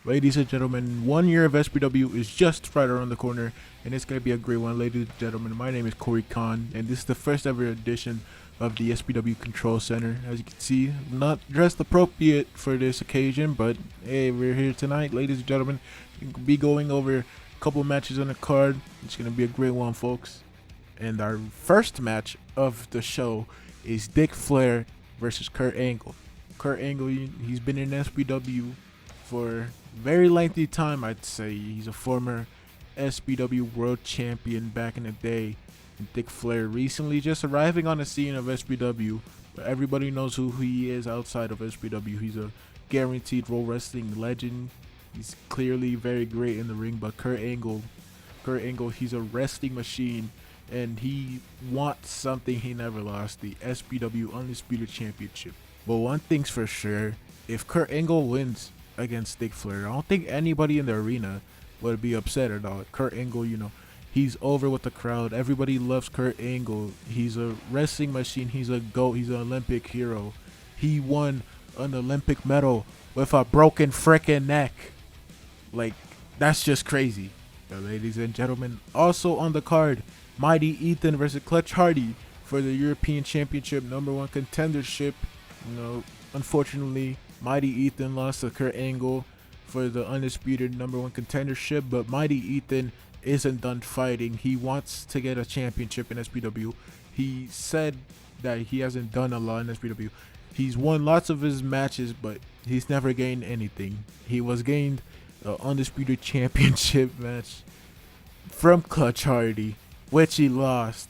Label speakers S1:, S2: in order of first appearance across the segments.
S1: Ladies and gentlemen, 1 year of SBW is just right around the corner, and it's going to be a great one. Ladies and gentlemen, my name is Corey Khan, and this is the first ever edition of the SBW Control Center. As you can see, I'm not dressed appropriate for this occasion, but hey, we're here tonight. Ladies and gentlemen, we'll be going over a couple matches on the card. It's going to be a great one, folks. And our first match of the show is Dick Flair versus Kurt Angle. Kurt Angle, he's been in SBW for very lengthy time. I'd say he's a former SBW world champion back in the day. And Dick Flair recently just arriving on the scene of SBW, but everybody knows who he is outside of SBW. He's a guaranteed Pro Wrestling legend. He's clearly very great in the ring, but Kurt Angle, he's a wrestling machine, and he wants something he never lost: the SBW Undisputed Championship. But one thing's for sure: if Kurt Angle wins against Dick Flair, I don't think anybody in the arena would be upset at all. Kurt Angle, he's over with the crowd. Everybody loves Kurt Angle. He's a wrestling machine. He's a GOAT. He's an Olympic hero. He won an Olympic medal with a broken frickin' neck. Like, that's just crazy. But ladies and gentlemen, also on the card, Mighty Ethan versus Clutch Hardy for the European Championship #1 contendership. Unfortunately, Mighty Ethan lost to Kurt Angle for the undisputed #1 contendership, but Mighty Ethan isn't done fighting. He wants to get a championship in SBW. He said that he hasn't done a lot in SBW. He's won lots of his matches, but he's never gained anything. He was gained the undisputed championship match from Clutch Hardy, which he lost.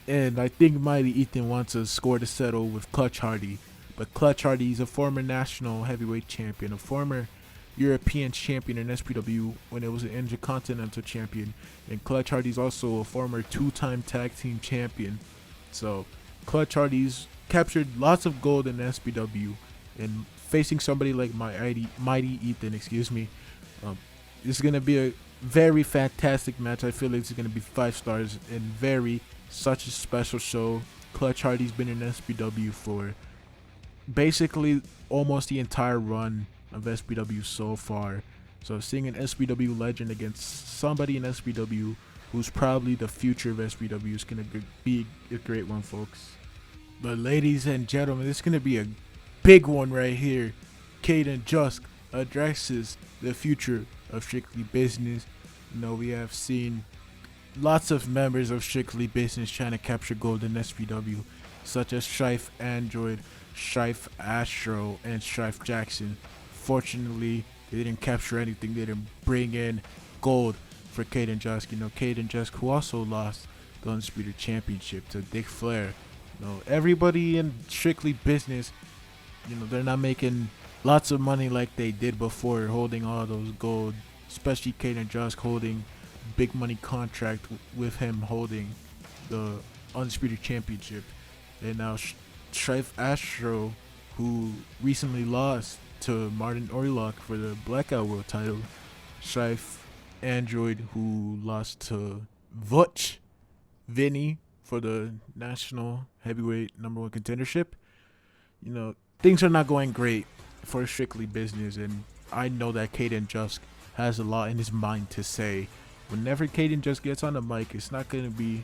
S1: And I think Mighty Ethan wants a score to settle with Clutch Hardy. But Clutch Hardy is a former national heavyweight champion, a former European champion in SPW when it was an Intercontinental champion. And Clutch Hardy's also a former 2-time tag team champion. So Clutch Hardy's captured lots of gold in SPW, and facing somebody like Mighty Ethan, this is going to be a very fantastic match. I feel like it's going to be 5 stars and such a special show. Clutch Hardy's been in SPW for basically almost the entire run of SBW so far. So seeing an SBW legend against somebody in SBW who's probably the future of SBW is going to be a great one, folks. But ladies and gentlemen, this is going to be a big one right here. Caden Jusk addresses the future of Strictly Business. We have seen lots of members of Strictly Business trying to capture gold in SBW, such as Strife Android, Strife Astro, and Strife Jackson. Fortunately, they didn't capture anything. They didn't bring in gold for Caden Jusk. Caden Jusk, who also lost the Undisputed Championship to Dick Flair. Everybody in Strictly Business, they're not making lots of money like they did before, holding all those gold, especially Caden Jusk holding big money contract with him holding the Undisputed Championship. And now Strife Astro, who recently lost to Martin Orlock for the Blackout World title. Strife Android, who lost to Vinny for the National Heavyweight #1 contendership. Things are not going great for Strictly Business, and I know that Caden Jusk has a lot in his mind to say. Whenever Caden Jusk gets on the mic, it's not gonna be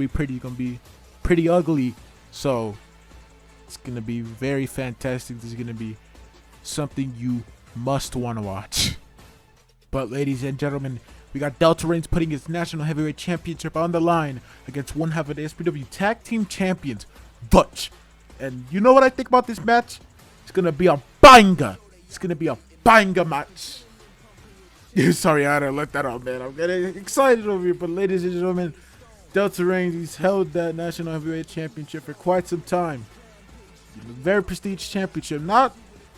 S1: pretty. It's gonna be pretty ugly. So it's gonna be very fantastic. This is gonna be something you must want to watch. But ladies and gentlemen, we got Delta Reigns putting his National Heavyweight Championship on the line against one half of the SBW Tag Team Champions, Butch. And you know what I think about this match? It's gonna be a banger. It's gonna be a banger match. Sorry, I had to let that out, man. I'm getting excited over here. But ladies and gentlemen, Delta Reigns, he's held that National Heavyweight Championship for quite some time. Very prestigious championship. Not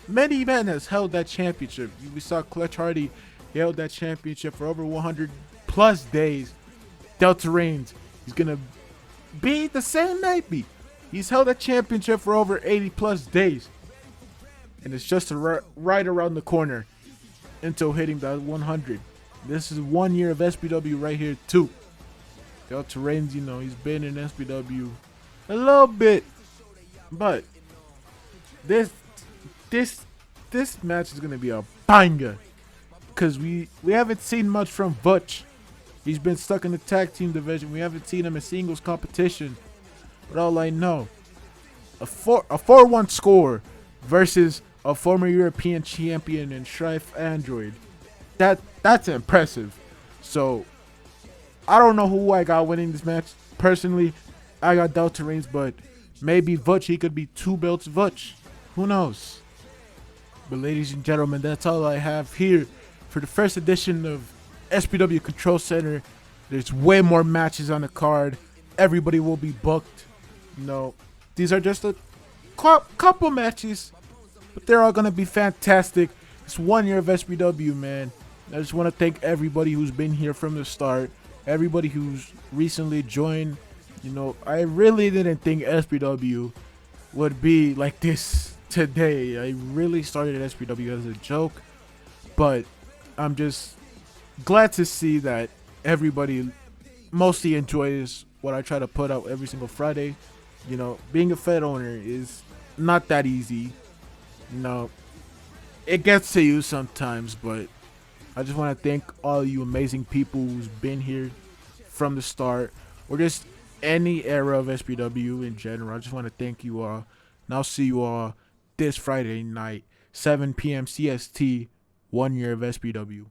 S1: many men has held that championship. We saw Clutch Hardy, he held that championship for over 100 plus days. Delta Reigns, he's gonna be the same maybe. He's held that championship for over 80 plus days, and it's just right around the corner until hitting that 100. This is 1 year of SBW right here too. Delta Reigns, he's been in SBW a little bit, but this match is gonna be a banger. because we haven't seen much from Butch. He's been stuck in the tag team division. We haven't seen him in singles competition. But all I know, a 4-1 score versus a former European champion in Strife Android. That's impressive. So I don't know who I got winning this match. Personally, I got Delta Reigns, but maybe Butch, he could be 2 belts Butch. Who knows? But ladies and gentlemen, that's all I have here for the first edition of SBW Control Center. There's way more matches on the card. Everybody will be booked. You know, these are just a couple matches, but they're all gonna be fantastic. It's 1 year of SBW, man. I just want to thank everybody who's been here from the start, everybody who's recently joined. You know, I really didn't think SBW would be like this today. I really started SBW as a joke, but I'm just glad to see that everybody mostly enjoys what I try to put out every single Friday. You know, being a Fed owner is not that easy. You know, it gets to you sometimes, but I just want to thank all you amazing people who's been here from the start, or just any era of SBW in general. I just want to thank you all, and I'll see you all this Friday night, 7 p.m. CST, 1 year of SBW.